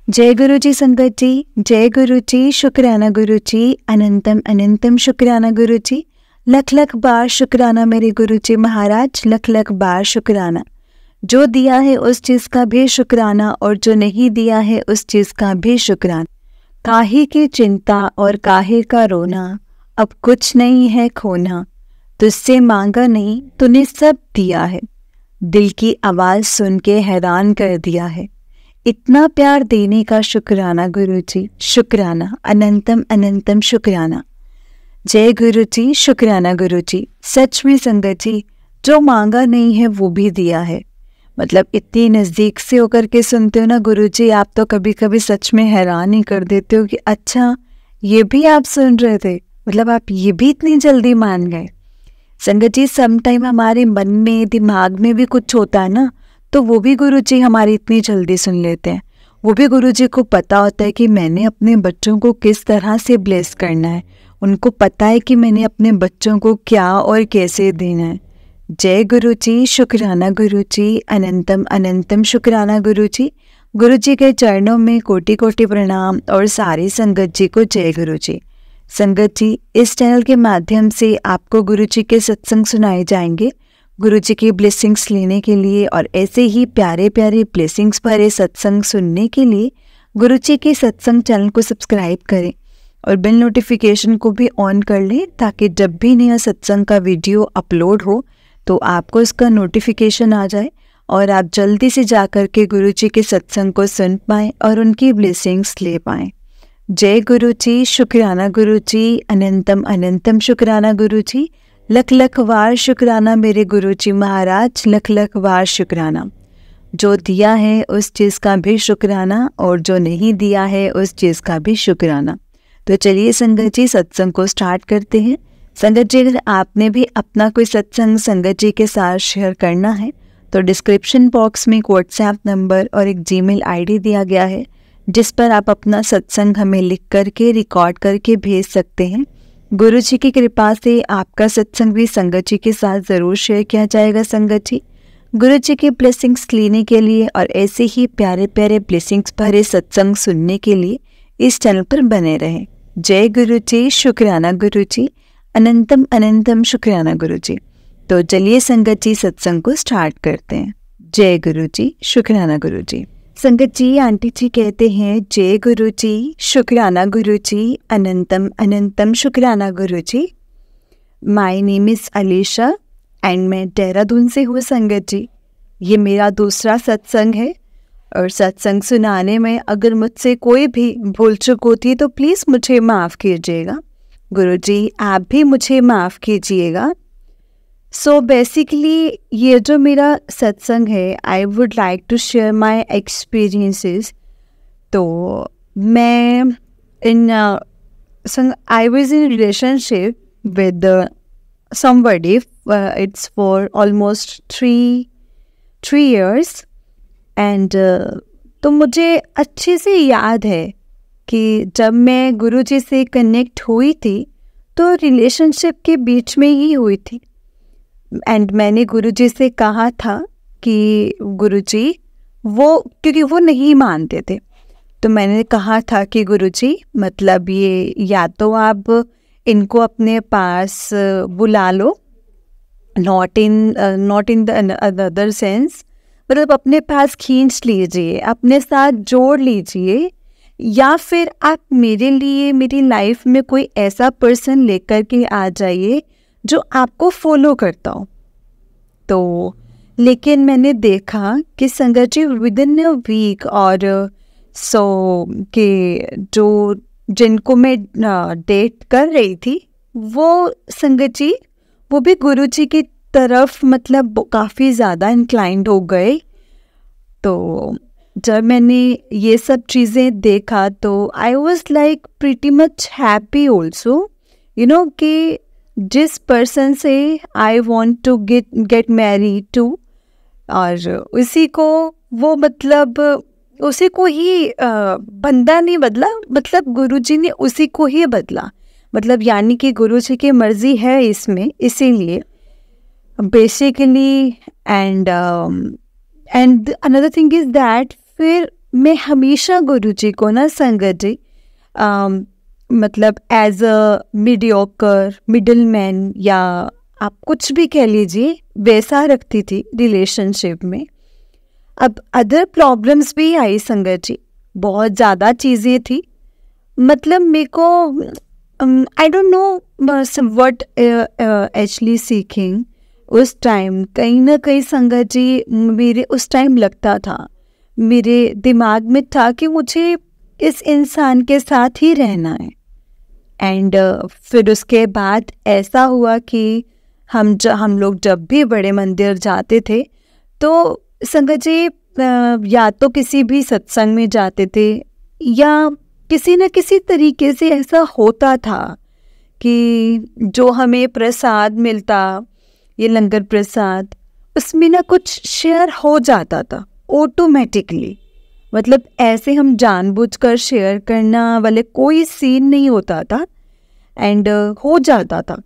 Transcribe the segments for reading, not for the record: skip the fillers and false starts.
जय गुरु जी संगत जी, जय गुरु जी, शुक्राना गुरु जी, अनंतम अनंतम शुक्राना गुरु जी, लख लख बार शुक्राना मेरे गुरु जी महाराज, लख लख बार शुक्राना। जो दिया है उस चीज़ का भी शुक्राना और जो नहीं दिया है उस चीज़ का भी शुक्राना। काहे की चिंता और काहे का रोना, अब कुछ नहीं है खोना, तुझसे मांगा नहीं तूने सब दिया है, दिल की आवाज़ सुन के हैरान कर दिया है। इतना प्यार देने का शुक्राना गुरु जी, शुक्राना, अनंतम अनंतम शुक्राना। जय गुरु जी, शुक्राना गुरु जी। सच में संगत जी, जो मांगा नहीं है वो भी दिया है। मतलब इतनी नज़दीक से होकर के सुनते हो ना गुरु जी, आप तो कभी कभी सच में हैरान ही कर देते हो कि अच्छा ये भी आप सुन रहे थे, मतलब आप ये भी इतनी जल्दी मान गए। संगत जी, सम टाइम हमारे मन में दिमाग में भी कुछ होता है ना, तो वो भी गुरुजी हमारी इतनी जल्दी सुन लेते हैं। वो भी गुरुजी को पता होता है कि मैंने अपने बच्चों को किस तरह से ब्लेस करना है, उनको पता है कि मैंने अपने बच्चों को क्या और कैसे देना है। जय गुरुजी, शुक्राना गुरुजी, अनंतम अनंतम शुक्राना गुरुजी। गुरुजी के चरणों में कोटि कोटि प्रणाम और सारी संगत जी को जय गुरुजी। संगत जी, इस चैनल के माध्यम से आपको गुरुजी के सत्संग सुनाए जाएंगे। गुरुजी की ब्लेसिंग्स लेने के लिए और ऐसे ही प्यारे प्यारे ब्लेसिंग्स भरे सत्संग सुनने के लिए गुरुजी के सत्संग चैनल को सब्सक्राइब करें और बेल नोटिफिकेशन को भी ऑन कर लें, ताकि जब भी नया सत्संग का वीडियो अपलोड हो तो आपको इसका नोटिफिकेशन आ जाए और आप जल्दी से जा कर के गुरुजी के सत्संग को सुन पाएँ और उनकी ब्लेसिंग्स ले पाएँ। जय गुरुजी, शुक्राना गुरुजी, अनंतम अनंतम शुक्राना गुरुजी, लख लख वार शुक्राना मेरे गुरुजी महाराज, लख लख वार शुक्राना। जो दिया है उस चीज़ का भी शुक्राना और जो नहीं दिया है उस चीज़ का भी शुक्राना। तो चलिए संगत जी, सत्संग को स्टार्ट करते हैं। संगत जी, अगर आपने भी अपना कोई सत्संग संगत जी के साथ शेयर करना है तो डिस्क्रिप्शन बॉक्स में एक व्हाट्सएप नंबर और एक जीमेल आईडी दिया गया है, जिस पर आप अपना सत्संग हमें लिख करके रिकॉर्ड करके भेज सकते हैं। गुरु जी की कृपा से आपका सत्संग भी संगत जी के साथ ज़रूर शेयर किया जाएगा। संगत जी, गुरु जी की ब्लेसिंग्स लेने के लिए और ऐसे ही प्यारे प्यारे ब्लेसिंग्स भरे सत्संग सुनने के लिए इस चैनल पर बने रहें। जय गुरु जी, शुक्राना गुरु जी, अनंतम अनंतम शुक्राना गुरु जी। तो चलिए संगत जी, सत्संग को स्टार्ट करते हैं। जय गुरु जी, शुक्राना गुरु जी। संगत जी, आंटी जी कहते हैं जय गुरु जी, शुक्राना गुरु जी, अनंतम अनंतम शुक्राना Guru ji. My name is Alisha and मैं देहरादून से हूँ। संगत जी, ये मेरा दूसरा सत्संग है और सत्संग सुनाने में अगर मुझसे कोई भी भूल चूक होती है तो प्लीज़ मुझे माफ़ कीजिएगा। गुरु जी, आप भी मुझे माफ़ कीजिएगा। सो बेसिकली ये जो मेरा सत्संग है, I would like to share my experiences. तो मैं I was in relationship with somebody, it's for almost three years and तो मुझे अच्छे से याद है कि जब मैं गुरुजी से कनेक्ट हुई थी तो रिलेशनशिप के बीच में ही हुई थी एंड मैंने गुरुजी से कहा था कि गुरुजी, वो क्योंकि वो नहीं मानते थे, तो मैंने कहा था कि गुरुजी, मतलब ये या तो आप इनको अपने पास बुला लो, not in the other sense, मतलब अपने पास खींच लीजिए, अपने साथ जोड़ लीजिए, या फिर आप मेरे लिए मेरी लाइफ में कोई ऐसा पर्सन लेकर के आ जाइए जो आपको फॉलो करता हो। तो लेकिन मैंने देखा कि संगत जी, विद इन अ वीक और सो के जो जिनको मैं डेट कर रही थी वो संगत जी, वो भी गुरु जी की तरफ मतलब काफ़ी ज़्यादा इंक्लाइंड हो गए। तो जब मैंने ये सब चीज़ें देखा तो I was like pretty much happy also, you know, कि जिस पर्सन से I want to get married to, और उसी को वो मतलब उसी को ही बंदा नहीं बदला, मतलब गुरुजी ने उसी को ही बदला, मतलब यानी कि गुरुजी की मर्जी है इसमें, इसीलिए basically. And another thing is that फिर मैं हमेशा गुरुजी को ना संगत जी मतलब as a mediocre, middle man, या आप कुछ भी कह लीजिए, वैसा रखती थी रिलेशनशिप में। अब अदर प्रॉब्लम्स भी आई संगत जी, बहुत ज़्यादा चीज़ें थी। मतलब मेरे को I don't know what actually seeking उस टाइम। कहीं ना कहीं संगत जी मेरे उस टाइम लगता था, मेरे दिमाग में था कि मुझे इस इंसान के साथ ही रहना है। एंड फिर उसके बाद ऐसा हुआ कि हम लोग जब भी बड़े मंदिर जाते थे तो संगत जी या तो किसी भी सत्संग में जाते थे, या किसी न किसी तरीके से ऐसा होता था कि जो हमें प्रसाद मिलता, ये लंगर प्रसाद, उसमें ना कुछ शेयर हो जाता था ऑटोमेटिकली। मतलब ऐसे हम जानबूझकर शेयर करना वाले कोई सीन नहीं होता था, एंड हो जाता था।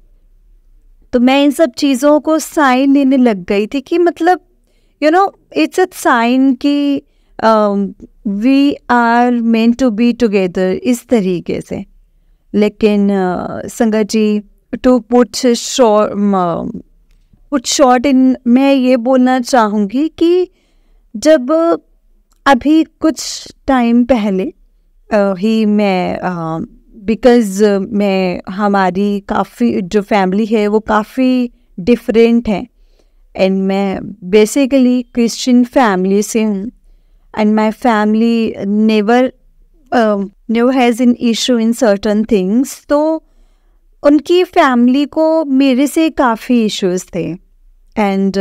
तो मैं इन सब चीज़ों को साइन लेने लग गई थी कि मतलब इट्स अ साइन कि we are meant to be together, इस तरीके से। लेकिन संगत जी, टू पुट शॉर्ट इन, मैं ये बोलना चाहूँगी कि जब अभी कुछ टाइम पहले ही मैं बिकॉज़ मैं हमारी काफ़ी जो फैमिली है वो काफ़ी डिफरेंट है, एंड मैं बेसिकली क्रिश्चियन फैमिली से हूँ, and my family never has an issue in certain things. तो उनकी फैमिली को मेरे से काफ़ी इश्यूज थे, एंड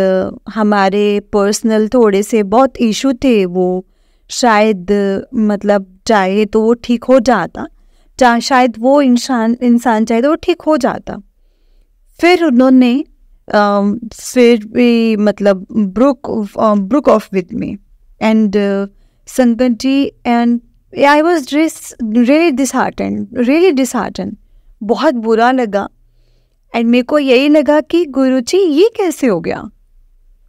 हमारे पर्सनल थोड़े से बहुत इशू थे। वो शायद मतलब चाहे तो वो ठीक हो जाता, शायद वो इंसान चाहे तो वो ठीक हो जाता। फिर उन्होंने फिर भी मतलब broke off with me, and Sangat ji, and I was really disheartened, बहुत बुरा लगा। एंड मेरे को यही लगा कि गुरुजी ये कैसे हो गया,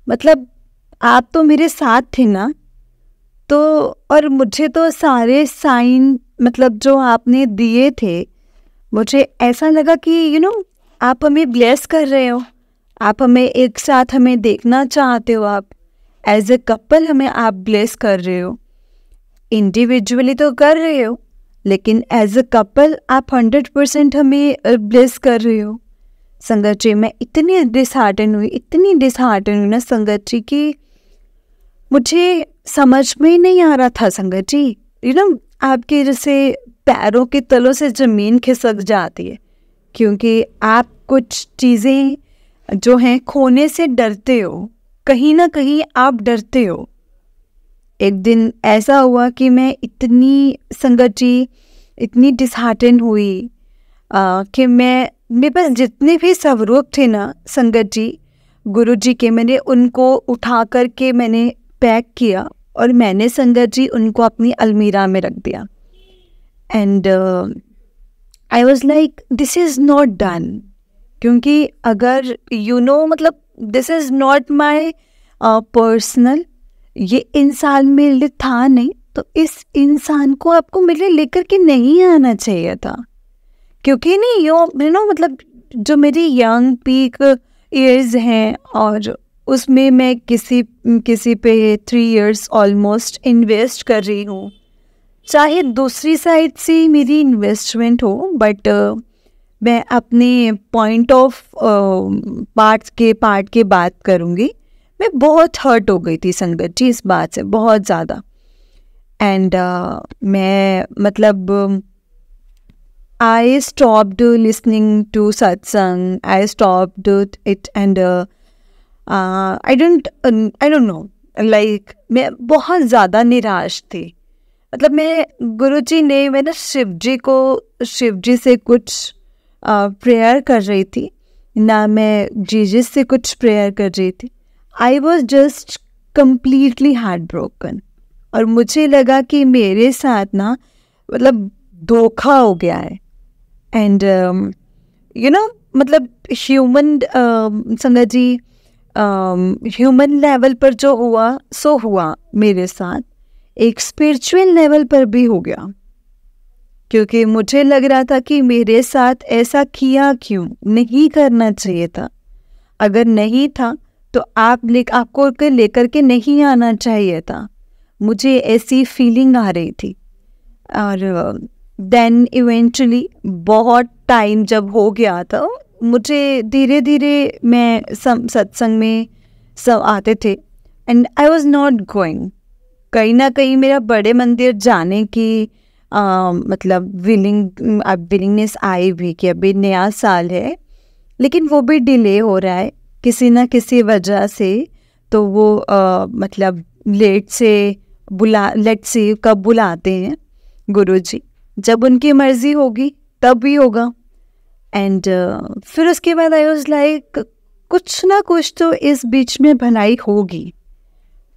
मतलब आप तो मेरे साथ थे ना। तो और मुझे तो सारे साइन मतलब जो आपने दिए थे, मुझे ऐसा लगा कि आप हमें ब्लेस कर रहे हो, आप हमें एक साथ हमें देखना चाहते हो, आप एज ए कपल हमें आप ब्लेस कर रहे हो। इंडिविजुअली तो कर रहे हो, लेकिन एज ए कपल आप 100% हमें ब्लेस कर रहे हो। संगत जी, मैं इतनी डिसहार्टन हुई ना संगत जी, कि मुझे समझ में ही नहीं आ रहा था संगत जी। आपके जैसे पैरों के तलों से ज़मीन खिसक जाती है, क्योंकि आप कुछ चीज़ें जो हैं खोने से डरते हो, कहीं ना कहीं आप डरते हो। एक दिन ऐसा हुआ कि मैं इतनी संगत जी इतनी डिसहार्टन हुई कि मेरे पास जितने भी स्वरूप थे ना संगत जी गुरुजी के, मैंने उनको उठा करके मैंने पैक किया और मैंने संगत जी उनको अपनी अलमीरा में रख दिया। And I was like this is not done, क्योंकि अगर मतलब this is not my personal, ये इंसान मेरे लिए था नहीं, तो इस इंसान को आपको मेरे लेकर के नहीं आना चाहिए था। क्योंकि नहीं मतलब जो मेरी यंग पीक ईयर्स हैं, और उसमें मैं किसी पे 3 years ऑलमोस्ट इन्वेस्ट कर रही हूँ। चाहे दूसरी साइड से मेरी इन्वेस्टमेंट हो, बट मैं अपने पॉइंट ऑफ पार्ट के बात करूँगी। मैं बहुत हर्ट हो गई थी संगत जी इस बात से, बहुत ज़्यादा। एंड मैं मतलब I stopped listening to satsang. I stopped it, and I don't know. Like मैं बहुत ज़्यादा निराश थी। मतलब गुरुजी ने मैं ना शिव जी से कुछ प्रेयर कर रही थी ना, मैं जीसस से कुछ प्रेयर कर रही थी। I was just completely heart broken, और मुझे लगा कि मेरे साथ ना मतलब धोखा हो गया है। एंड मतलब ह्यूमन संगत जी ह्यूमन लेवल पर जो हुआ सो हुआ मेरे साथ। एक स्पिरिचुअल लेवल पर भी हो गया, क्योंकि मुझे लग रहा था कि मेरे साथ ऐसा किया क्यों, नहीं करना चाहिए था। अगर नहीं था तो आपको लेकर के नहीं आना चाहिए था। मुझे ऐसी फीलिंग आ रही थी। और देन इवेंचुअली बहुत टाइम जब हो गया था, मुझे धीरे धीरे मैं सत्संग में सब आते थे and I was not going. कहीं ना कहीं मेरा बड़े मंदिर जाने की मतलब विलिंगनेस आई भी कि अभी नया साल है, लेकिन वो भी डिले हो रहा है किसी ना किसी वजह से। तो वो मतलब लेट से कब बुलाते हैं गुरुजी, जब उनकी मर्जी होगी तब भी होगा। एंड फिर उसके बाद आई वाज लाइक कुछ ना कुछ तो इस बीच में भलाई होगी,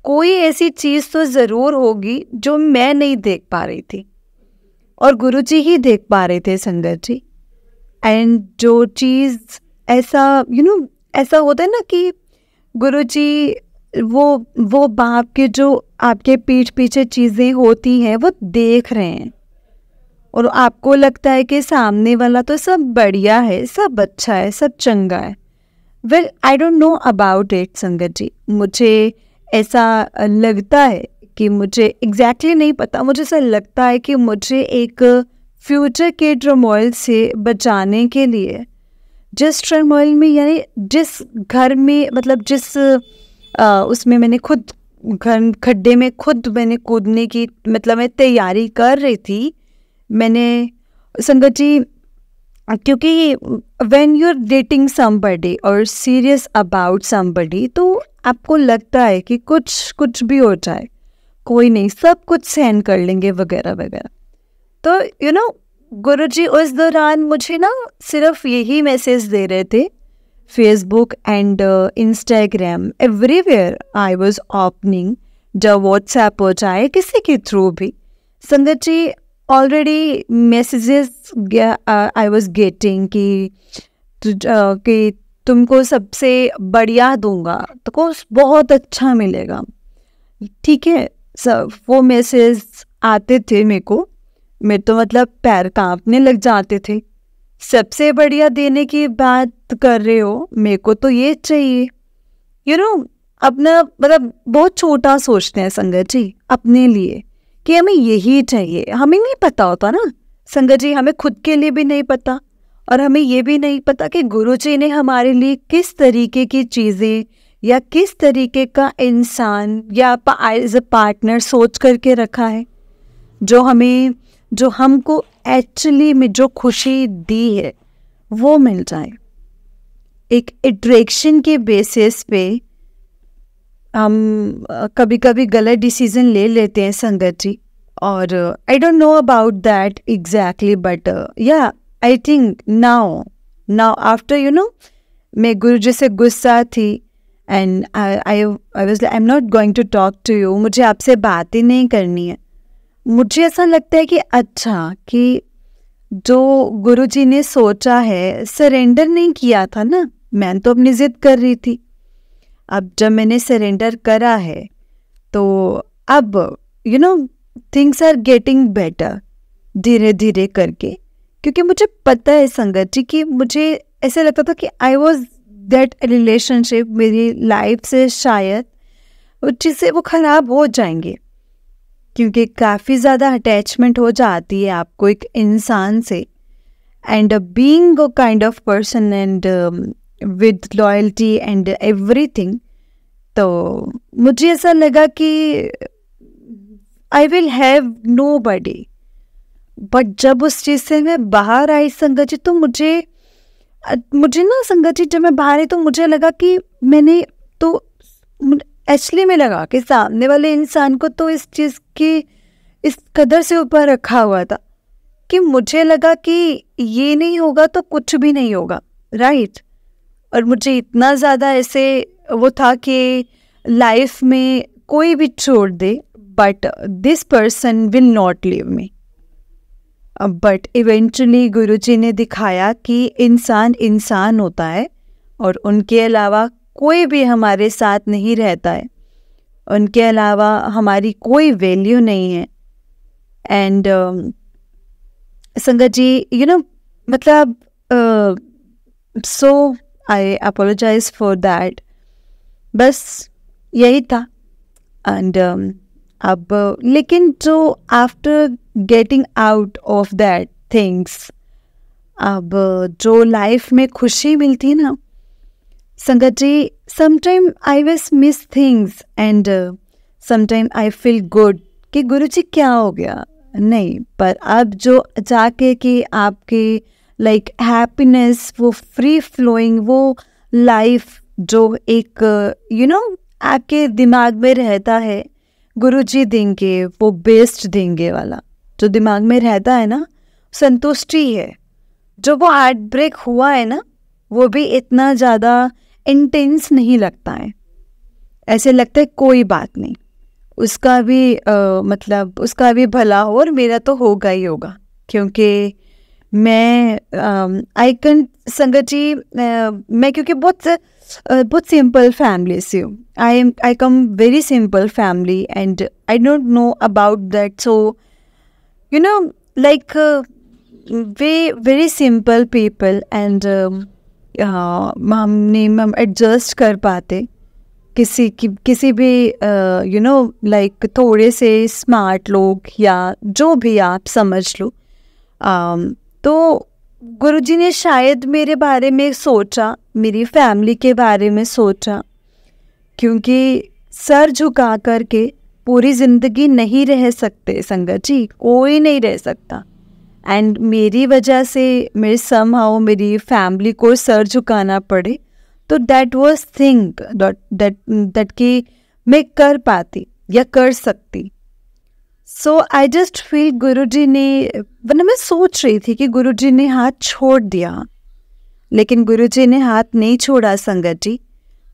कोई ऐसी चीज़ तो ज़रूर होगी जो मैं नहीं देख पा रही थी और गुरुजी ही देख पा रहे थे, संगत जी। एंड जो चीज़ ऐसा ऐसा होता है ना कि गुरुजी वो बाप के जो आपके पीठ पीछे चीज़ें होती हैं वो देख रहे हैं, और आपको लगता है कि सामने वाला तो सब बढ़िया है, सब अच्छा है, सब चंगा है। Well I don't know about it संगत जी, मुझे ऐसा लगता है कि मुझे एग्जैक्टली नहीं पता, मुझे ऐसा लगता है कि मुझे एक फ्यूचर के टर्मोइल से बचाने के लिए, जिस टर्मोइल में यानी जिस घर में मतलब जिस उसमें मैंने खुद खड्डे में खुद मैंने कूदने की मतलब मैं तैयारी कर रही थी, मैंने संगत जी, क्योंकि when you are dating somebody और सीरियस अबाउट समबडी, तो आपको लगता है कि कुछ भी हो जाए कोई नहीं, सब कुछ सहन कर लेंगे वगैरह वगैरह। तो गुरुजी उस दौरान मुझे ना सिर्फ यही मैसेज दे रहे थे, Facebook and Instagram everywhere I was opening, जब व्हाट्सएप हो जाए किसी के थ्रू भी, Sangat ji already messages I was getting कि तुमको सबसे बढ़िया दूंगा, तो बहुत अच्छा मिलेगा। ठीक है, सब वो मैसेज आते थे मेरे को, मैं तो मतलब पैर कांपने लग जाते थे। सबसे बढ़िया देने की बात कर रहे हो, मेरे को तो ये चाहिए। अपना मतलब बहुत छोटा सोचते हैं संगत जी अपने लिए कि हमें यही चाहिए। हमें नहीं पता होता ना संगत जी, हमें खुद के लिए भी नहीं पता, और हमें ये भी नहीं पता कि गुरुजी ने हमारे लिए किस तरीके की चीज़ें या किस तरीके का इंसान या एज अ पार्टनर सोच करके रखा है, जो हमको एक्चुअली में जो खुशी दी है वो मिल जाए। एक अट्रैक्शन के बेसिस पे हम कभी कभी गलत डिसीजन ले लेते हैं संगत जी, और आई don't know about that exactly, but या आई थिंक नाउ आफ्टर मैं गुरुजी से गुस्सा थी and I am not going to talk to you, मुझे आपसे बात ही नहीं करनी है। मुझे ऐसा लगता है कि अच्छा कि जो गुरुजी ने सोचा है, सरेंडर नहीं किया था ना, मैं तो अपनी जिद कर रही थी। अब जब मैंने सरेंडर करा है तो अब थिंग्स आर गेटिंग बेटर धीरे धीरे करके, क्योंकि मुझे पता है संगत जी कि मुझे ऐसा लगता था कि आई वॉज दैट रिलेशनशिप मेरी लाइफ से शायद जिससे वो ख़राब हो जाएंगे, क्योंकि काफ़ी ज़्यादा अटैचमेंट हो जाती है आपको एक इंसान से, and being a kind of person and with loyalty and everything. तो मुझे ऐसा लगा कि I will have nobody, but जब उस चीज़ से मैं बाहर आई संगत जी, तो मुझे ना संगत जी जब मैं बाहर आई तो मुझे लगा कि मैंने तो एक्चुअली में लगा कि सामने वाले इंसान को तो इस चीज़ की इस कदर से ऊपर रखा हुआ था कि मुझे लगा कि ये नहीं होगा तो कुछ भी नहीं होगा, राइट। और मुझे इतना ज़्यादा ऐसे वो था कि लाइफ में कोई भी छोड़ दे but this person will not leave me. But eventually Guruji ने दिखाया कि इंसान होता है और उनके अलावा कोई भी हमारे साथ नहीं रहता है, उनके अलावा हमारी कोई वैल्यू नहीं है। एंड संगत जी, मतलब सो आई अपोलोजाइज फॉर दैट। बस यही था। एंड अब लेकिन जो after getting out of that things, अब जो लाइफ में खुशी मिलती ना संगत जी, समटाइम आई विस miss things and sometime I feel good कि गुरुजी क्या हो गया, नहीं, पर अब जो जाके कि आपके लाइक हैप्पीनेस, वो फ्री फ्लोइंग, वो लाइफ जो एक आपके दिमाग में रहता है, गुरुजी देंगे वो बेस्ट देंगे वाला जो दिमाग में रहता है ना, संतुष्टि है। जो वो हार्ट ब्रेक हुआ है ना, वो भी इतना ज़्यादा इंटेंस नहीं लगता है। ऐसे लगता है कोई बात नहीं, उसका भी मतलब उसका भी भला हो और मेरा तो होगा ही होगा। क्योंकि मैं आई कैन संगत जी, मैं क्योंकि बहुत सिंपल फैमिली से हूँ। I come very simple family and I don't know about that, so like very simple people and हम एडजस्ट कर पाते किसी भी लाइक थोड़े से स्मार्ट लोग या जो भी आप समझ लो। तो गुरुजी ने शायद मेरे बारे में सोचा, मेरी फैमिली के बारे में सोचा, क्योंकि सर झुका करके पूरी ज़िंदगी नहीं रह सकते संगत जी, कोई नहीं रह सकता। एंड मेरी वजह से मेरी फैमिली को सर झुकाना पड़े, तो दैट वाज थिंग दैट कि मैं कर पाती या कर सकती। सो आई जस्ट फील गुरुजी ने, वरना मैं सोच रही थी कि गुरुजी ने हाथ छोड़ दिया, लेकिन गुरुजी ने हाथ नहीं छोड़ा संगत जी।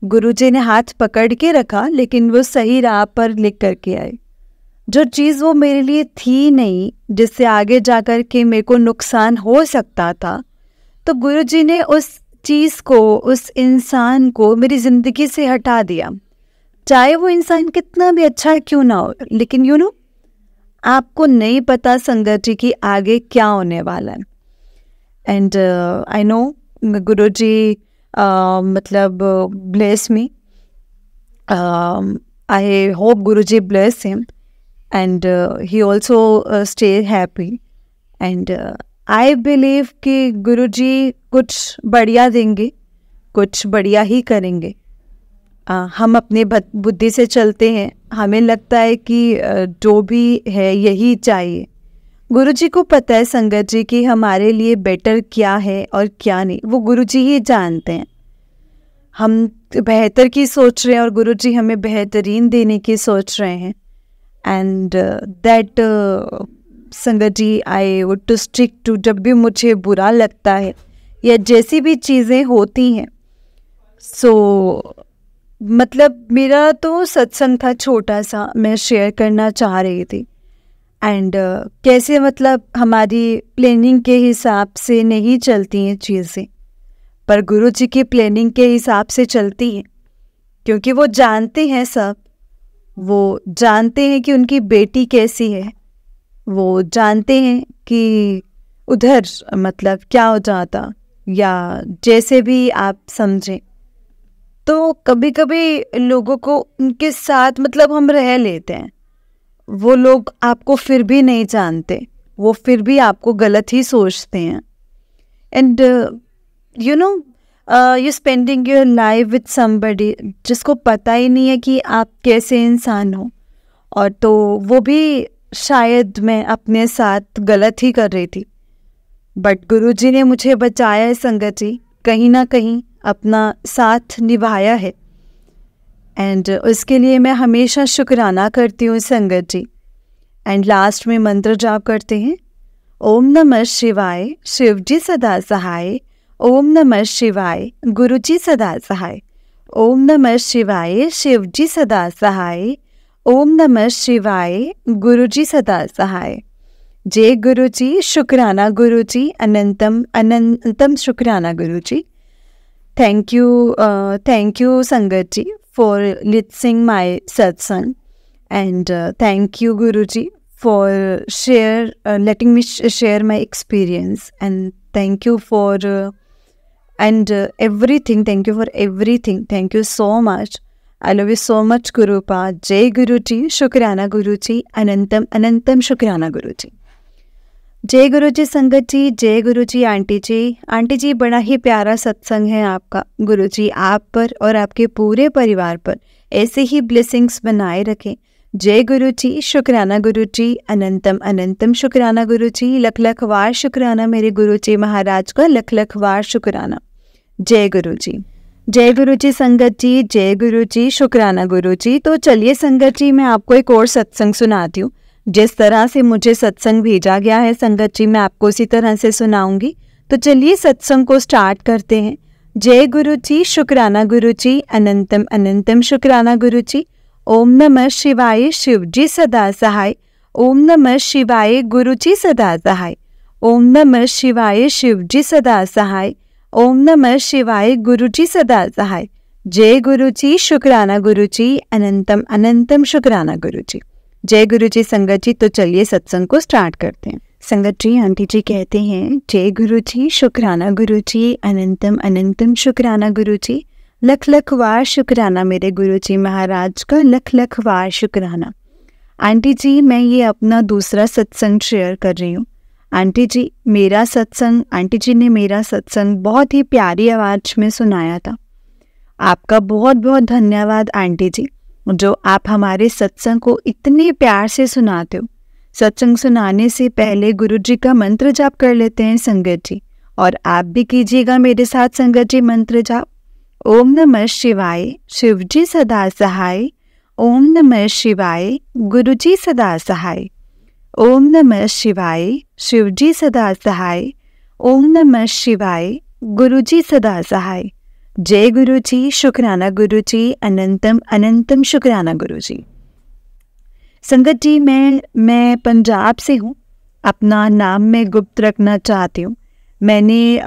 गुरुजी ने हाथ पकड़ के रखा, लेकिन वो सही राह पर लेकर करके आए। जो चीज़ वो मेरे लिए थी नहीं, जिससे आगे जाकर के मेरे को नुकसान हो सकता था, तो गुरुजी ने उस चीज़ को, उस इंसान को मेरी ज़िंदगी से हटा दिया। चाहे वो इंसान कितना भी अच्छा क्यों ना हो, लेकिन आपको नहीं पता संगत जी कि आगे क्या होने वाला है। एंड आई नो गुरुजी मतलब bless me. I hope Guruji bless him and he also stay happy. And I believe कि गुरुजी कुछ बढ़िया देंगे, कुछ बढ़िया ही करेंगे। हम अपने बुद्धि से चलते हैं, हमें लगता है कि जो भी है यही चाहिए। गुरुजी को पता है संगत जी कि हमारे लिए बेटर क्या है और क्या नहीं, वो गुरुजी ही जानते हैं। हम बेहतर की सोच रहे हैं और गुरुजी हमें बेहतरीन देने की सोच रहे हैं। And that Sangat ji, I would to stick to. जब भी मुझे बुरा लगता है या जैसी भी चीज़ें होती हैं, सो मतलब मेरा तो सत्संग था छोटा सा, मैं शेयर करना चाह रही थी। एंड कैसे मतलब हमारी प्लानिंग के हिसाब से नहीं चलती हैं चीज़ें, पर गुरुजी की प्लानिंग के हिसाब से चलती हैं, क्योंकि वो जानते हैं सब। वो जानते हैं कि उनकी बेटी कैसी है, वो जानते हैं कि उधर मतलब क्या हो जाता, या जैसे भी आप समझें। तो कभी कभी लोगों को उनके साथ मतलब हम रह लेते हैं, वो लोग आपको फिर भी नहीं जानते, वो फिर भी आपको गलत ही सोचते हैं। And you spending your life with somebody जिसको पता ही नहीं है कि आप कैसे इंसान हो, और तो वो भी शायद मैं अपने साथ गलत ही कर रही थी। बट गुरुजी ने मुझे बचाया है संगत जी, कहीं ना कहीं अपना साथ निभाया है। एंड उसके लिए मैं हमेशा शुक्राना करती हूँ संगत जी। एंड लास्ट में मंत्र जाप करते हैं, ओम नमः शिवाय, शिव जी सदा सहाय। ओम नमः शिवाय, गुरु जी सदा सहाय। ओम नमः शिवाय, शिव जी सदा सहाय। ओम नमः शिवाय, गुरु जी सदा सहाय। जय गुरु जी, शुक्राना गुरु जी, अनंतम अनंतम शुक्राना गुरु जी। thank you Sangat ji for listening my satsang, and thank you Guruji for letting me share my experience, and thank you for everything. Thank you for everything. Thank you so much. I love you so much Gurupa. Jai Guruji, Shukrana Guruji, Anantam Anantam Shukrana Guruji. जय गुरु जी संगत जी, जय गुरु जी aunty जी। Aunty जी बड़ा ही प्यारा सत्संग है आपका। गुरु जी आप पर और आपके पूरे परिवार पर ऐसे ही ब्लेसिंग्स बनाए रखें। जय गुरु जी, शुक्राना गुरु जी, अनंतम अनंतम शुक्राना गुरु जी, लख लख वार शुक्राना मेरे गुरु जी महाराज का, लख लख वार शुक्राना। जय गुरु जी, जय गुरु जी संगत जी, जय गुरु जी, शुक्राना गुरु जी। तो चलिए संगत जी, मैं आपको एक और सत्संग सुनाती हूँ। जिस तरह से मुझे सत्संग भेजा गया है संगत जी, मैं आपको उसी तरह से सुनाऊंगी। तो चलिए सत्संग को स्टार्ट करते हैं। जय गुरु जी, शुक्राना गुरु जी, अनंतम अनंतम शुक्राना गुरु जी। ओम नमः शिवाय, शिव जी सदा सहाय। ओम नमः शिवाय, गुरु जी सदा सहाय। ओम नमः शिवाय, शिव जी सदा सहाय। ओम नमः शिवाय, गुरु जी सदा सहाय। जय गुरु जी, शुक्राना गुरु जी, अनंतम अनंतम शुक्राना गुरु जी। जय गुरु जी संगत जी। तो चलिए सत्संग को स्टार्ट करते हैं। संगत जी आंटी जी कहते हैं, जय गुरु जी, शुक्राना गुरु जी, अनंतम अनंतम शुक्राना गुरु जी, लख लख वार शुक्राना मेरे गुरु जी महाराज का, लख लख वार शुक्राना। आंटी जी मैं ये अपना दूसरा सत्संग शेयर कर रही हूँ। आंटी जी मेरा सत्संग, आंटी जी ने मेरा सत्संग बहुत ही प्यारी आवाज़ में सुनाया था। आपका बहुत बहुत धन्यवाद आंटी जी, जो आप हमारे सत्संग को इतने प्यार से सुनाते हो। सत्संग सुनाने से पहले गुरु जी का मंत्र जाप कर लेते हैं संगत जी, और आप भी कीजिएगा मेरे साथ संगत जी मंत्र जाप। ओम नमः शिवाय, शिव जी सदा सहाय। ओम नमः शिवाय, गुरु जी सदा सहाय। ओम नमः शिवाय, शिव जी सदा सहाय। ओम नमः शिवाय, गुरु जी सदा सहाय। जय गुरु जी, शुक्राना गुरु जी, अनंतम अनंतम शुक्राना गुरु जी। संगत जी मैं पंजाब से हूँ। अपना नाम मैं गुप्त रखना चाहती हूँ। मैंने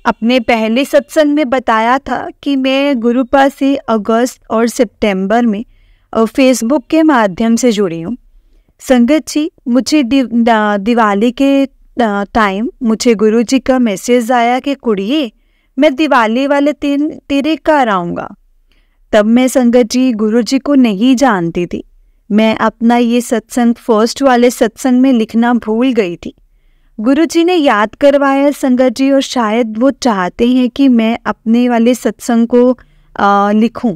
अपने पहले सत्संग में बताया था कि मैं गुरुपा से अगस्त और सितंबर में फेसबुक के माध्यम से जुड़ी हूँ। संगत जी मुझे दिवाली के टाइम मुझे गुरु जी का मैसेज आया कि कुड़िए मैं दिवाली वाले दिन तेरे घर आऊँगा। तब मैं संगत जी गुरु जी को नहीं जानती थी। मैं अपना ये सत्संग फर्स्ट वाले सत्संग में लिखना भूल गई थी। गुरु जी ने याद करवाया संगत जी, और शायद वो चाहते हैं कि मैं अपने वाले सत्संग को लिखूं,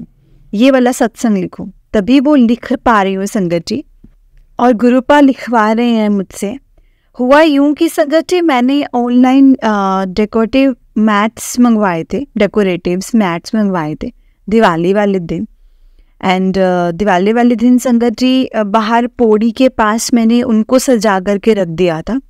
ये वाला सत्संग लिखूं, तभी वो लिख पा रही हूँ संगत जी, और गुरुपा लिखवा रहे हैं मुझसे। हुआ यूं कि संगत जी मैंने ऑनलाइन डेकोरेटिव मैट्स मंगवाए थे, डेकोरेटिव्स मैट्स मंगवाए थे दिवाली वाले दिन। एंड दिवाली वाले दिन संगत जी बाहर पौड़ी के पास मैंने उनको सजा करके रख दिया था,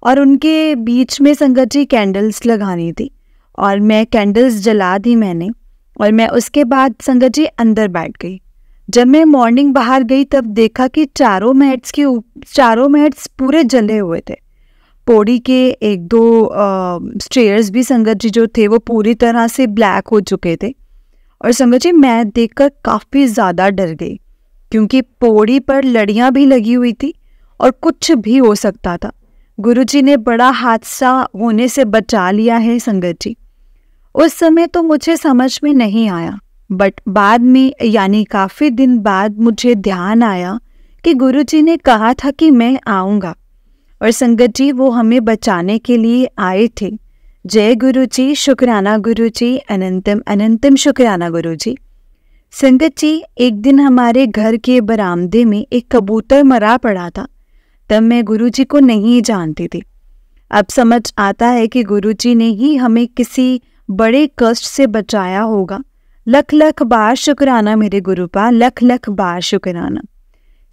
और उनके बीच में संगत जी कैंडल्स लगानी थी, और मैं कैंडल्स जला दी मैंने, और मैं उसके बाद संगत जी अंदर बैठ गई। जब मैं मॉर्निंग बाहर गई तब देखा कि चारों मैट्स पूरे जले हुए थे। पौड़ी के एक दो स्टेयर्स भी संगत जी जो थे वो पूरी तरह से ब्लैक हो चुके थे। और संगत जी मैं देखकर काफ़ी ज़्यादा डर गई, क्योंकि पौड़ी पर लड़ियाँ भी लगी हुई थी और कुछ भी हो सकता था। गुरुजी ने बड़ा हादसा होने से बचा लिया है संगत जी। उस समय तो मुझे समझ में नहीं आया, बट बाद में यानी काफ़ी दिन बाद मुझे ध्यान आया कि गुरुजी ने कहा था कि मैं आऊँगा, और संगत जी वो हमें बचाने के लिए आए थे। जय गुरु जी, शुक्राना गुरु जी, अनंतम अनंतम शुक्राना गुरु जी। संगत जी एक दिन हमारे घर के बरामदे में एक कबूतर मरा पड़ा था। तब मैं गुरुजी को नहीं जानती थी। अब समझ आता है कि गुरुजी ने ही हमें किसी बड़े कष्ट से बचाया होगा। लख लख बार शुक्राना मेरे गुरुपा, लख लख बार शुक्राना।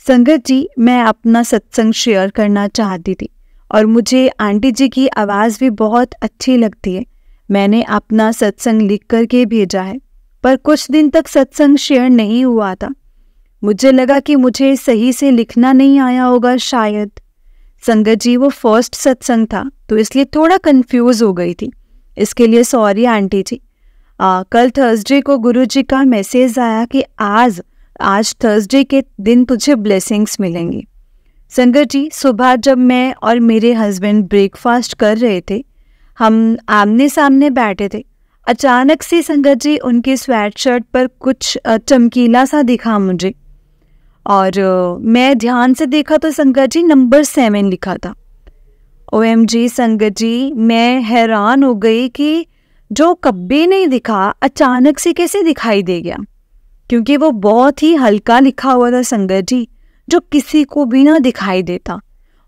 संगत जी मैं अपना सत्संग शेयर करना चाहती थी, और मुझे आंटी जी की आवाज़ भी बहुत अच्छी लगती है। मैंने अपना सत्संग लिख करके भेजा है, पर कुछ दिन तक सत्संग शेयर नहीं हुआ था। मुझे लगा कि मुझे सही से लिखना नहीं आया होगा शायद। संगत जी वो फर्स्ट सत्संग था, तो इसलिए थोड़ा कंफ्यूज हो गई थी। इसके लिए सॉरी आंटी जी। कल थर्सडे को गुरुजी का मैसेज आया कि आज थर्सडे के दिन तुझे ब्लेसिंग्स मिलेंगी। संगत जी, सुबह जब मैं और मेरे हस्बैंड ब्रेकफास्ट कर रहे थे, हम आमने सामने बैठे थे। अचानक से संगत जी उनके स्वेट शर्ट पर कुछ चमकीला सा दिखा मुझे, और मैं ध्यान से देखा तो संगत जी नंबर 7 लिखा था। OMG संगत जी, मैं हैरान हो गई कि जो कभी नहीं दिखा अचानक से कैसे दिखाई दे गया, क्योंकि वो बहुत ही हल्का लिखा हुआ था संगत जी, जो किसी को भी ना दिखाई देता,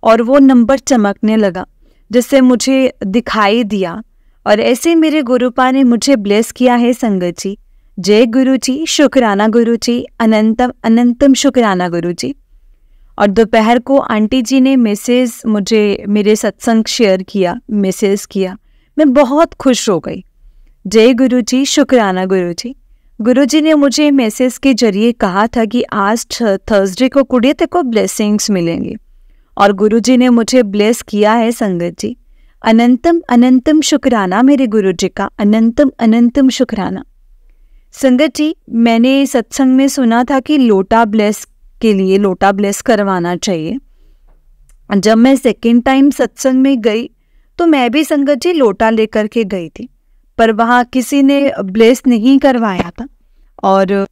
और वो नंबर चमकने लगा जिससे मुझे दिखाई दिया। और ऐसे मेरे गुरुपा ने मुझे ब्लेस किया है संगत जी। जय गुरु जी, शुक्राना गुरु जी, अनंतम अनंतम शुक्राना गुरु जी। और दोपहर को आंटी जी ने मैसेज मुझे मेरे सत्संग शेयर किया, मैसेज किया, मैं बहुत खुश हो गई। जय गुरु जी, शुक्राना गुरु जी। गुरु जी ने मुझे मैसेज के जरिए कहा था कि आज थर्सडे को कुड़िए तेरे को ब्लेसिंग्स मिलेंगे, और गुरु जी ने मुझे ब्लेस किया है संगत जी। अनंतम अनंतम शुक्राना मेरे गुरु जी का, अनंतम अनंतम शुक्राना। संगत जी, मैंने सत्संग में सुना था कि लोटा ब्लेस के लिए लोटा ब्लेस करवाना चाहिए। जब मैं सेकेंड टाइम सत्संग में गई तो मैं भी संगत जी लोटा लेकर के गई थी, पर वहाँ किसी ने ब्लेस नहीं करवाया था। और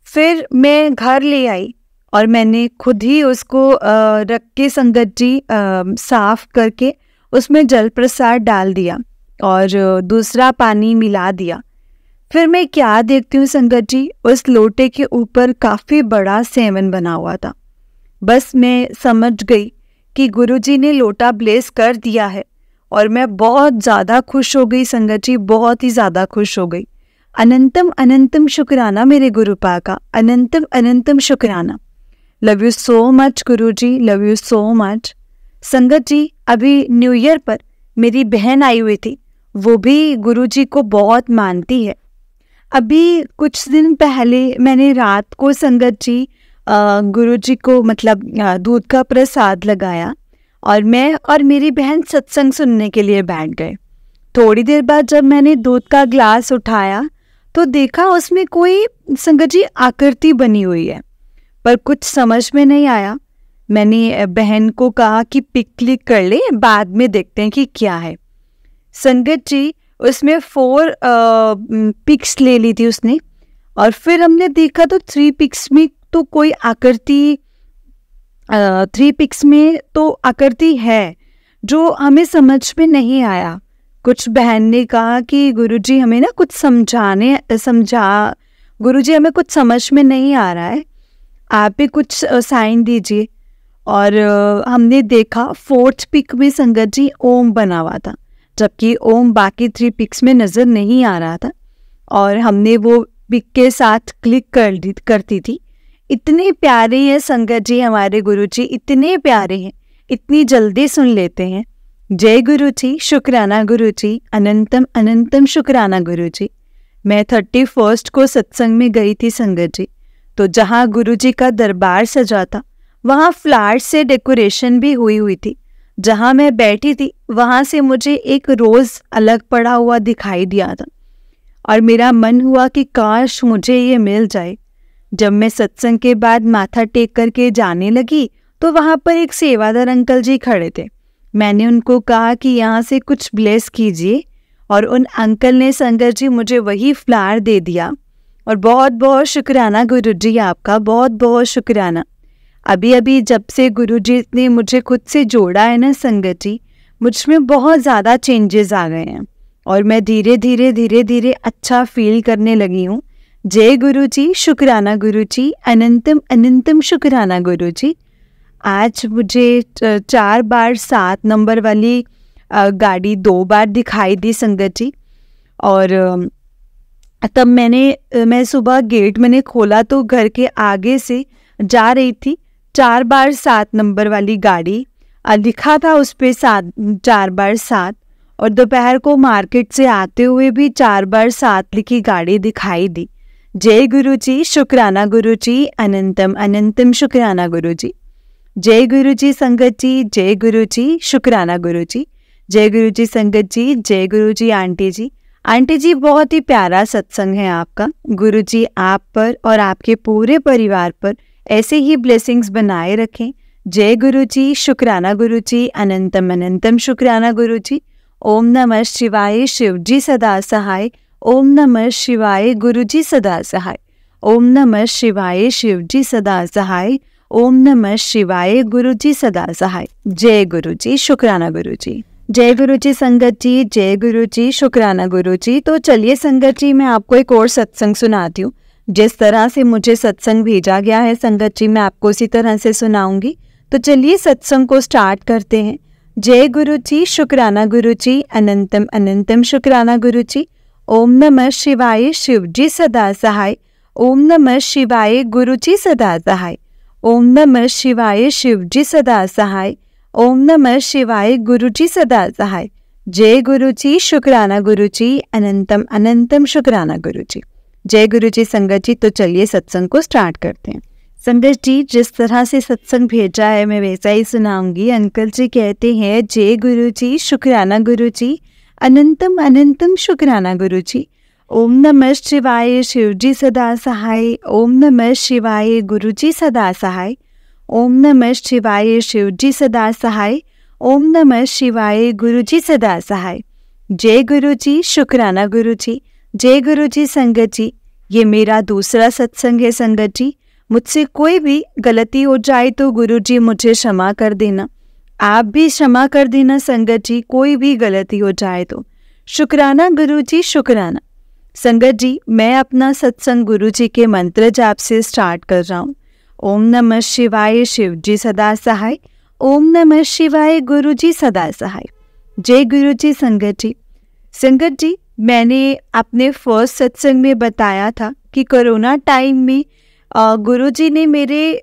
फिर मैं घर ले आई और मैंने खुद ही उसको रख के संगत जी साफ करके उसमें जल प्रसाद डाल दिया और दूसरा पानी मिला दिया। फिर मैं क्या देखती हूँ संगत जी, उस लोटे के ऊपर काफ़ी बड़ा 7 बना हुआ था। बस मैं समझ गई कि गुरुजी ने लोटा ब्लेस कर दिया है, और मैं बहुत ज़्यादा खुश हो गई संगत जी, बहुत ही ज़्यादा खुश हो गई। अनंतम अनंतम शुक्राना मेरे गुरुपा का, अनंतम अनंतम शुक्राना। Love you so much Guruji, love you so much. संगत जी, अभी न्यू ईयर पर मेरी बहन आई हुई थी, वो भी गुरुजी को बहुत मानती है। अभी कुछ दिन पहले मैंने रात को संगत जी गुरुजी को मतलब दूध का प्रसाद लगाया, और मैं और मेरी बहन सत्संग सुनने के लिए बैठ गए। थोड़ी देर बाद जब मैंने दूध का ग्लास उठाया तो देखा उसमें कोई संगत जी आकृति बनी हुई है, पर कुछ समझ में नहीं आया। मैंने बहन को कहा कि पिक क्लिक कर ले, बाद में देखते हैं कि क्या है। संगत जी, उसमें 4 पिक्स ले ली थी उसने, और फिर हमने देखा तो 3 पिक्स में तो कोई आकृति 3 पिक्स में तो आकृति है जो हमें समझ में नहीं आया। कुछ बहन ने कहा कि गुरुजी हमें ना कुछ गुरुजी हमें कुछ समझ में नहीं आ रहा है, आप भी कुछ साइन दीजिए। और हमने देखा 4th पिक में संगत जी ओम बना हुआ था, जबकि ओम बाकी 3 पिक्स में नज़र नहीं आ रहा था, और हमने वो पिक के साथ क्लिक करती थी। इतने प्यारे हैं संगत जी हमारे गुरुजी, इतने प्यारे हैं, इतनी जल्दी सुन लेते हैं। जय गुरुजी, शुक्राना गुरुजी, अनंतम अनंतम शुक्राना गुरुजी। मैं 31st को सत्संग में गई थी संगत जी, तो जहाँ गुरुजी का दरबार सजा था वहाँ फ्लावर से डेकोरेशन भी हुई थी। जहाँ मैं बैठी थी वहाँ से मुझे एक रोज़ अलग पड़ा हुआ दिखाई दिया था, और मेरा मन हुआ कि काश मुझे ये मिल जाए। जब मैं सत्संग के बाद माथा टेक करके जाने लगी तो वहाँ पर एक सेवादार अंकल जी खड़े थे। मैंने उनको कहा कि यहाँ से कुछ ब्लेस कीजिए, और उन अंकल ने संगत जी मुझे वही फ्लावर दे दिया। और बहुत बहुत शुक्राना गुरुजी आपका, बहुत बहुत शुक्राना। अभी जब से गुरुजी ने मुझे खुद से जोड़ा है ना संगत जी, मुझ में बहुत ज़्यादा चेंजेस आ गए हैं, और मैं धीरे धीरे अच्छा फील करने लगी हूँ। जय गुरुजी, शुक्राना गुरुजी, अनंतम अनंतम शुक्राना गुरुजी। आज मुझे 4 बार 7 नंबर वाली गाड़ी 2 बार दिखाई दी संगत जी, और तब मैं सुबह गेट मैंने खोला तो घर के आगे से जा रही थी 4 बार 7 नंबर वाली गाड़ी, लिखा था उस पे 4 बार 7, और दोपहर को मार्केट से आते हुए भी 4 बार 7 लिखी गाड़ी दिखाई दी। जय गुरुजी, शुक्राना गुरुजी, अनंतम अनंतम शुक्राना गुरुजी। जय गुरुजी संगत जी, जय गुरुजी, शुक्राना गुरुजी। जय गुरुजी संगत जी, जय गुरुजी आंटी जी। आंटी जी, बहुत ही प्यारा सत्संग है आपका। गुरुजी आप पर और आपके पूरे परिवार पर ऐसे ही ब्लेसिंग्स बनाए रखें। जय गुरुजी, शुक्राना गुरुजी, अनंतम अनंतम शुक्राना गुरुजी। ओम नमः शिवाय, शिवजी सदा सहाय। ओम नमः शिवाय, गुरुजी सदा सहाय। ओम नमः शिवाय, शिवजी सदा सहाय। ओम नमः शिवाय, गुरुजी सदा सहाय। जय गुरुजी, शुक्राना गुरुजी। जय गुरुजी संगत जी, जय गुरुजी, शुक्राना गुरुजी। तो चलिए संगत जी, मैं आपको एक और सत्संग सुनाती हूँ। जिस तरह से मुझे सत्संग भेजा गया है संगत जी, मैं आपको उसी तरह से सुनाऊंगी। तो चलिए सत्संग को स्टार्ट करते हैं। जय गुरुजी, शुक्राना गुरुजी, अनंतम अनंतम शुक्राना गुरुजी। ओम नमः शिवाय, शिवजी सदा सहाय। ओम नमः शिवाय, गुरुजी सदा सहाय। ओम नमः शिवाय, शिवजी सदा सहाय। ओम नमः शिवाय, गुरुजी सदा सहाय। जय गुरुजी, शुक्राना गुरुजी, अनंतम अनंतम शुक्राना गुरुजी। जय गुरुजी संगत जी। तो चलिए सत्संग को स्टार्ट करते हैं। संगत जी, जिस तरह से सत्संग भेजा है मैं वैसा ही सुनाऊंगी। अंकल जी कहते हैं, जय गुरुजी, शुक्राना गुरुजी, अनंतम अनंतम शुक्राना गुरुजी। ओम नमः शिवाय, शिवजी सदा सहाय। ओम नमः शिवाय, गुरुजी सदा सहाय। ओम नमः शिवाय, शिवजी सदा सहाय। ओम नमः शिवाय, गुरुजी सदा सहाय। जय गुरुजी, शुक्राना गुरुजी। जय गुरुजी संगत जी, ये मेरा दूसरा सत्संग है संगत जी। मुझसे कोई भी गलती हो जाए तो गुरुजी मुझे क्षमा कर देना। आप भी क्षमा कर देना संगत जी, कोई भी गलती हो जाए तो। शुक्राना गुरुजी, शुक्राना। संगत जी, मैं अपना सत्संग गुरुजी के मंत्र जाप से स्टार्ट कर रहा हूँ। ओम नमः शिवाय, शिवजी सदा सहाय। ओम नमः शिवाय, गुरुजी सदा सहाय। जय गुरुजी संगत जी। संगत जी, मैंने अपने फर्स्ट सत्संग में बताया था कि कोरोना टाइम में गुरुजी ने मेरे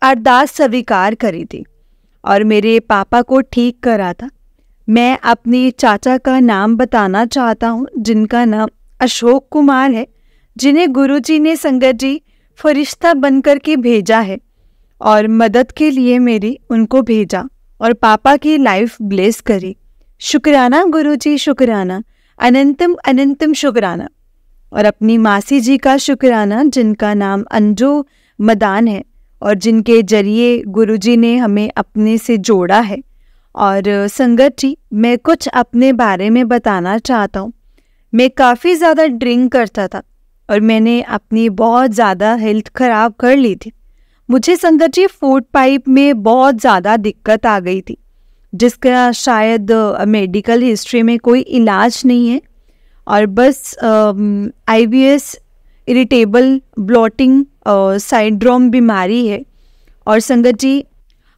अरदास स्वीकार करी थी और मेरे पापा को ठीक करा था। मैं अपने चाचा का नाम बताना चाहता हूँ, जिनका नाम अशोक कुमार है, जिन्हें गुरुजी ने संगत जी फरिश्ता बनकर के भेजा है और मदद के लिए मेरी उनको भेजा और पापा की लाइफ ब्लेस करी। शुक्राना गुरुजी, शुक्राना, अनंतम अनंतम शुक्राना। और अपनी मासी जी का शुक्राना, जिनका नाम अंजू मदान है और जिनके जरिए गुरुजी ने हमें अपने से जोड़ा है। और संगत जी, मैं कुछ अपने बारे में बताना चाहता हूँ। मैं काफ़ी ज़्यादा ड्रिंक करता था और मैंने अपनी बहुत ज़्यादा हेल्थ ख़राब कर ली थी। मुझे संगत जी फूड पाइप में बहुत ज़्यादा दिक्कत आ गई थी, जिसका शायद मेडिकल हिस्ट्री में कोई इलाज नहीं है और बस IBS, इरिटेबल ब्लॉटिंग सिंड्रोम बीमारी है। और संगत जी,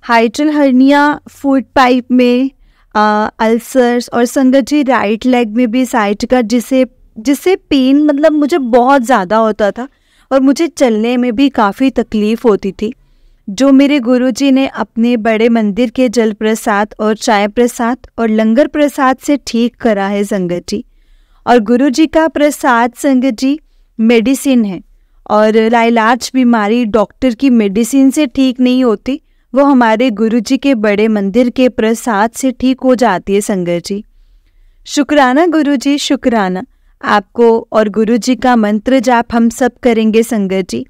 हाइड्रल हर्निया, फूड पाइप में अल्सर्स और संगत जी राइट लेग में भी साइड का जिससे पेन मतलब मुझे बहुत ज़्यादा होता था और मुझे चलने में भी काफ़ी तकलीफ़ होती थी, जो मेरे गुरुजी ने अपने बड़े मंदिर के जल प्रसाद और चाय प्रसाद और लंगर प्रसाद से ठीक करा है संगत जी। और गुरुजी का प्रसाद संगत जी मेडिसिन है और लाइलाज बीमारी डॉक्टर की मेडिसिन से ठीक नहीं होती, वो हमारे गुरुजी के बड़े मंदिर के प्रसाद से ठीक हो जाती है संगत जी। शुक्राना गुरुजी, शुक्राना आपको। और गुरुजी का मंत्र जाप हम सब करेंगे संगत जी।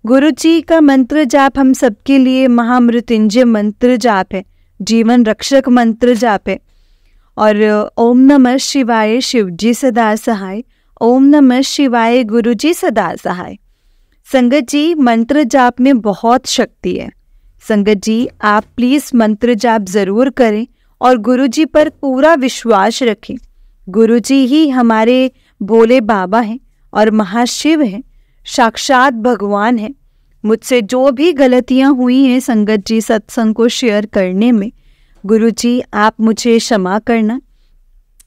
गुरुजी का मंत्र जाप हम सबके लिए महामृत्युंजय मंत्र जाप है, जीवन रक्षक मंत्र जाप है। और ओम नमः शिवाय, शिवजी सदा सहाय। ओम नमः शिवाय, गुरुजी सदा सहाय। संगत जी, मंत्र जाप में बहुत शक्ति है संगत जी। आप प्लीज़ मंत्र जाप ज़रूर करें और गुरुजी पर पूरा विश्वास रखें। गुरुजी ही हमारे भोले बाबा हैं और महाशिव हैं, साक्षात भगवान हैं। मुझसे जो भी गलतियां हुई हैं संगत जी सत्संग को शेयर करने में, गुरुजी आप मुझे क्षमा करना।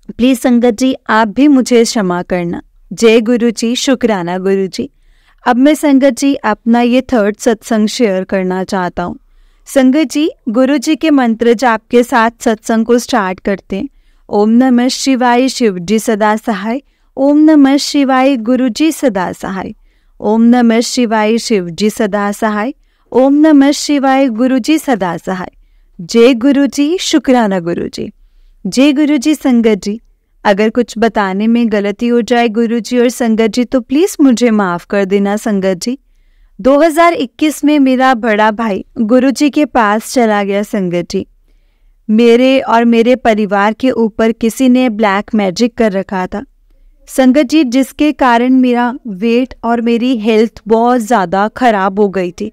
प्लीज़ संगत जी आप भी मुझे क्षमा करना। जय गुरुजी, शुक्राना गुरुजी। अब मैं संगत जी अपना ये थर्ड सत्संग शेयर करना चाहता हूँ। संगत जी, गुरुजी के मंत्र जाप के साथ सत्संग को स्टार्ट करते हैं। ओम नमः शिवाय, शिवजी सदा सहाय। ओम नमः शिवाय, गुरुजी सदा सहाय। ओम नमः शिवाय, शिवजी सदा सहाय। ओम नमः शिवाय, गुरुजी सदा सहाय। जय गुरुजी, शुक्राना गुरुजी। जय गुरुजी संगत जी, अगर कुछ बताने में गलती हो जाए गुरुजी और संगत जी तो प्लीज़ मुझे माफ़ कर देना संगत जी। 2021 में मेरा बड़ा भाई गुरुजी के पास चला गया संगत जी। मेरे और मेरे परिवार के ऊपर किसी ने ब्लैक मैजिक कर रखा था संगत जी, जिसके कारण मेरा वेट और मेरी हेल्थ बहुत ज़्यादा ख़राब हो गई थी।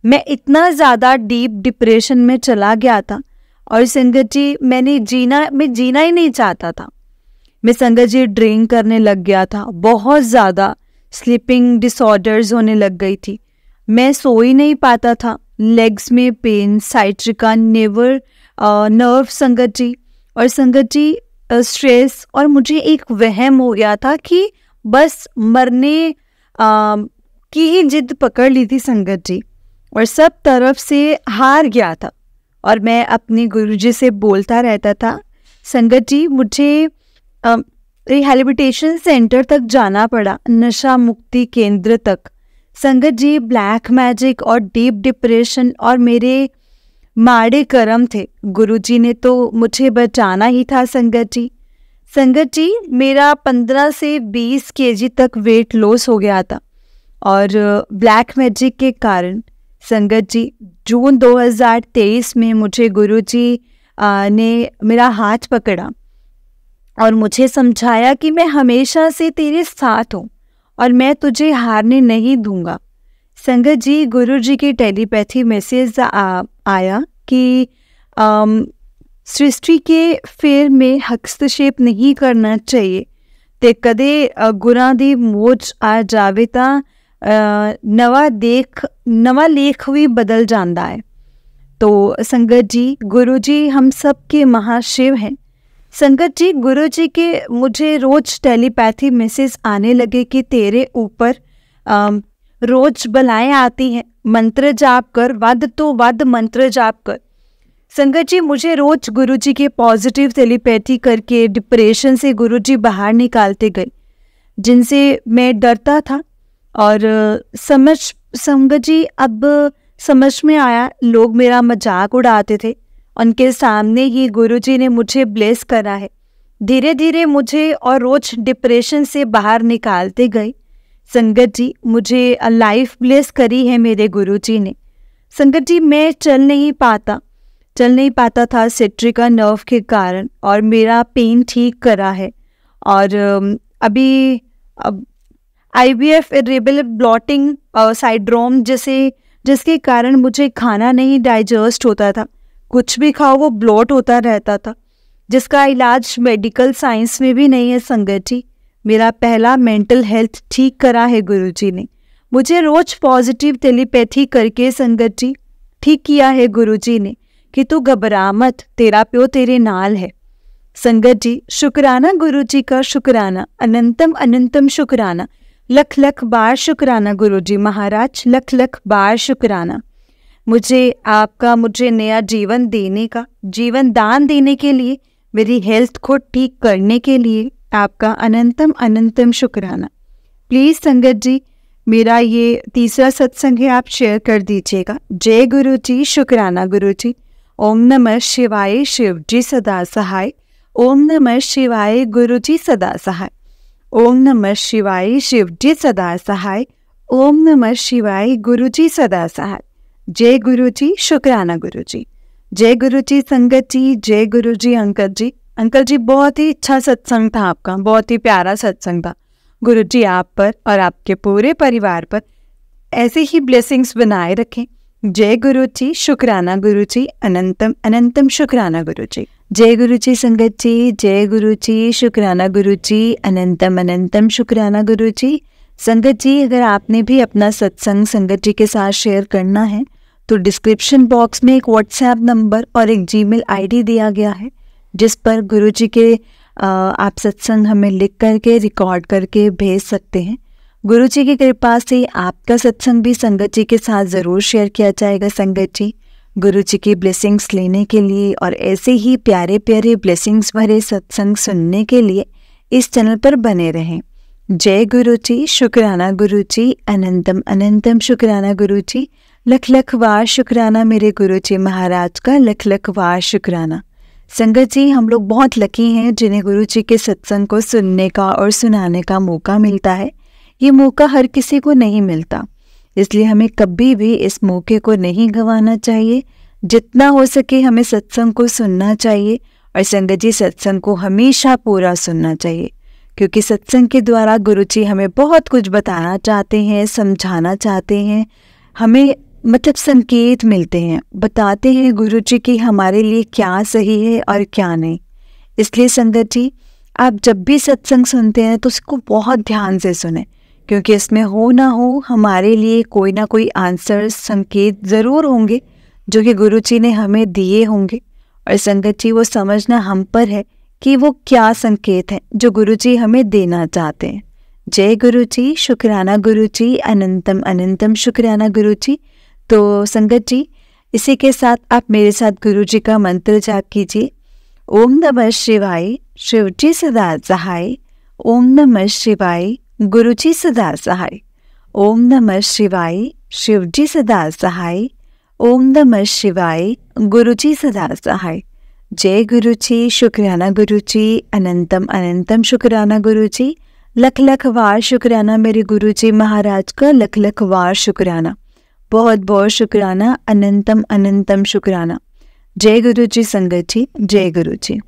मैं इतना ज़्यादा डीप डिप्रेशन में चला गया था और संगत जी मैं जीना ही नहीं चाहता था। मैं संगत जी ड्रिंक करने लग गया था, बहुत ज़्यादा स्लीपिंग डिसऑर्डर्स होने लग गई थी। मैं सो ही नहीं पाता था, लेग्स में पेन, साइट्रिका नर्व संगत जी, और संगत जी स्ट्रेस, और मुझे एक वहम हो गया था कि बस मरने की ही जिद पकड़ ली थी संगत जी, और सब तरफ से हार गया था। और मैं अपने गुरुजी से बोलता रहता था, संगत जी मुझे रिहैबिलिटेशन सेंटर तक जाना पड़ा, नशा मुक्ति केंद्र तक। संगत जी ब्लैक मैजिक और डीप डिप्रेशन और मेरे माड़े कर्म थे। गुरुजी ने तो मुझे बचाना ही था संगत जी। संगत जी मेरा 15 से 20 केजी तक वेट लॉस हो गया था और ब्लैक मैजिक के कारण संगत जी जून 2023 में मुझे गुरुजी ने मेरा हाथ पकड़ा और मुझे समझाया कि मैं हमेशा से तेरे साथ हूँ और मैं तुझे हारने नहीं दूंगा। संगत जी गुरुजी की टेलीपैथी मैसेज आया कि सृष्टि के फेर में हस्तक्षेप नहीं करना चाहिए ते कदे गुनाह दी मोच आ जावे तां नवा लेख भी बदल जाता है। तो संगत जी गुरुजी हम सब के महाशिव हैं। संगत जी गुरुजी के मुझे रोज टेलीपैथी मैसेज आने लगे कि तेरे ऊपर रोज बलाएं आती हैं, मंत्र जाप कर, वध तो वध मंत्र जाप कर। संगत जी मुझे रोज गुरुजी के पॉजिटिव टेलीपैथी करके डिप्रेशन से गुरुजी बाहर निकालते गए, जिनसे मैं डरता था। और संगत जी अब समझ में आया, लोग मेरा मजाक उड़ाते थे, उनके सामने ही गुरुजी ने मुझे ब्लेस करा है। धीरे धीरे मुझे और रोज डिप्रेशन से बाहर निकालते गए। संगत जी मुझे लाइफ ब्लेस करी है मेरे गुरुजी ने। संगत जी मैं चल नहीं पाता था सिट्रिका नर्व के कारण, और मेरा पेन ठीक करा है। और अभी IBF इरेबल ब्लॉटिंग साइड्रोम जिसके कारण मुझे खाना नहीं डाइजेस्ट होता था, कुछ भी खाओ वो ब्लॉट होता रहता था, जिसका इलाज मेडिकल साइंस में भी नहीं है। संगत जी मेरा पहला मेंटल हेल्थ ठीक करा है गुरुजी ने। मुझे रोज पॉजिटिव टेलीपैथी करके संगत जी ठीक किया है गुरुजी ने कि तू घबरा मत, तेरा प्यो तेरे नाल है। संगत जी शुक्राना गुरुजी का, शुक्राना, अनंतम अनंतम शुक्राना, लख लख बार शुक्राना गुरुजी महाराज, लख लख बार शुक्राना। मुझे नया जीवन देने का, जीवन दान देने के लिए, मेरी हेल्थ को ठीक करने के लिए आपका अनंतम अनंतम शुक्राना। प्लीज़ संगत जी मेरा ये तीसरा सत्संग है, आप शेयर कर दीजिएगा। जय गुरु जी, शुक्राना गुरु जी। ओम नमः शिवाय, शिव जी सदा सहाय। ओम नमः शिवाय, गुरु जी सदा सहाय। ओम नमः शिवाय, शिव जी सदा सहाय। ओम नमः शिवाय, गुरु जी सदा सहाय। जय गुरु जी, शुक्राना गुरु जी। जय गुरु जी संगत जी, जय गुरु जी अंकल जी। अंकल जी बहुत ही अच्छा सत्संग था आपका, बहुत ही प्यारा सत्संग था। गुरु जी आप पर और आपके पूरे परिवार पर ऐसे ही ब्लेसिंग्स बनाए रखें। जय गुरु जी, शुक्राना गुरु जी, अनंतम अनंतम शुक्राना गुरु जी। जय गुरु जी संगत जी, जय गुरु जी, शुक्राना गुरु जी, अनंतम अनंतम शुक्राना गुरु जी। संगत जी अगर आपने भी अपना सत्संग संगत जी के साथ शेयर करना है तो डिस्क्रिप्शन बॉक्स में एक व्हाट्सएप नंबर और एक जीमेल आईडी दिया गया है, जिस पर गुरु जी के आप सत्संग हमें लिख करके रिकॉर्ड करके भेज सकते हैं। गुरु जी की कृपा से आपका सत्संग भी संगत जी के साथ ज़रूर शेयर किया जाएगा। संगत जी गुरु जी की ब्लेसिंग्स लेने के लिए और ऐसे ही प्यारे प्यारे ब्लेसिंग्स भरे सत्संग सुनने के लिए इस चैनल पर बने रहें। जय गुरु जी, शुक्राना गुरु जी, अनंतम अनंतम शुक्राना गुरु जी। लख लख बार शुक्राना मेरे गुरु जी महाराज का, लख लख बार शुक्राना। संगत जी, हम लोग बहुत लकी हैं जिन्हें गुरु जी के सत्संग को सुनने का और सुनाने का मौका मिलता है। ये मौका हर किसी को नहीं मिलता, इसलिए हमें कभी भी इस मौके को नहीं गंवाना चाहिए। जितना हो सके हमें सत्संग को सुनना चाहिए और संगत जी सत्संग को हमेशा पूरा सुनना चाहिए, क्योंकि सत्संग के द्वारा गुरु जी हमें बहुत कुछ बताना चाहते हैं, समझाना चाहते हैं, हमें मतलब संकेत मिलते हैं, बताते हैं गुरु जी कि हमारे लिए क्या सही है और क्या नहीं। इसलिए संगत जी, आप जब भी सत्संग सुनते हैं तो उसको बहुत ध्यान से सुने, क्योंकि इसमें हो ना हो हमारे लिए कोई ना कोई आंसर, संकेत ज़रूर होंगे जो कि गुरु जी ने हमें दिए होंगे। और संगत जी, वो समझना हम पर है कि वो क्या संकेत है जो गुरु जी हमें देना चाहते हैं। जय गुरु जी, शुक्राना गुरु जी, अनंतम अनंतम शुक्राना गुरु जी। तो संगत जी, इसी के साथ आप मेरे साथ गुरु जी का मंत्र जाप कीजिए। ओम नमः शिवाय, शिव जी सदा सहाय। ओम नमः शिवाय, गुरु जी सदा सहाय। ओम नमः शिवाय, शिव जी सदा सहाय। ओम नमः शिवाय, गुरु जी सदा सहाय। जय गुरु जी, शुक्राना गुरु जी, अनंतम अनंतम शुक्राना गुरु जी। लख लख वार शुक्राना मेरे गुरु जी महाराज का, लख लख वार शुक्राना, बहुत बहुत शुक्राना, अनंतम अनंतम शुक्राना। जय गुरु जी संगत जी, जय गुरु जी।